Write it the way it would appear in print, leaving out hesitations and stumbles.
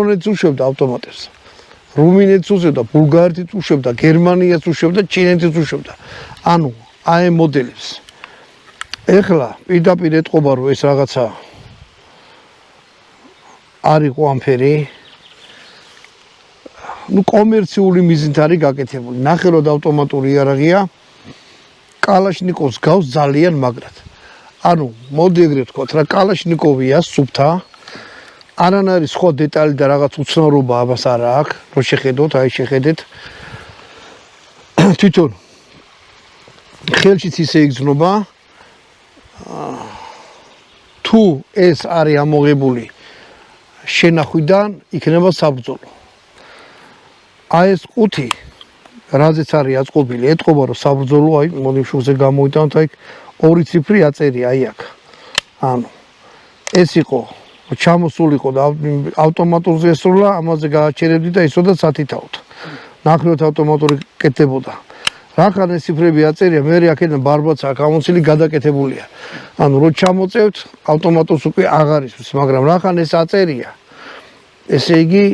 რუმინეთს უშვებდა ავტომატებს. რუმინეთს უშვებდა, ბულგარეთს უშვებდა, გერმანიას უშვებდა, ჩინეთს უშვებდა. ანუ აი მოდელებს. ეხლა პირდაპირ ეთყობა რომ ეს რაღაცა არ იყო ამფერი. ნუ კომერციული მიზნით არის გაკეთებული. ნახე რომ ავტომატური იარაღია. კალაშნიკოვს გავს ძალიან მაგრად. ანუ მოდი ეგრე ვთქვათ რა კალაშნიკოვია სუფთა. არანაირი სხვა დეტალი და რაღაც უცნაურობა ამას არ აქვს. რო შეხედოთ, აი შეხედეთ. თვითონ ხელშიც ისე იგრძნობა. თუ ეს არის ამოღებული შენახვიდან იქნება საბრძოლო. აი ეს ყუთი რაზეც არის აწყობილი, ეთყობა რომ საბრძოლო, აი მოდი შუზე გამოვიტანოთ, აი ორი ციფრი აწერია აი აქ. ანუ ეს იყო ჩამოსულიყო და ავტომატურზე ესროლა, ამაზე გააჩერებდი და ისოდა სათითაოდ. ნახოთ ავტომატური კეთდებოდა. რახან ეს ციფრები აწერია, მე აქედან ბარბაცა გამოცილი გადაკეთებულია. ანუ რო ჩამოწევთ, ავტომატურს უკვე აღარ ისმის, მაგრამ რახან ეს აწერია, ესე იგი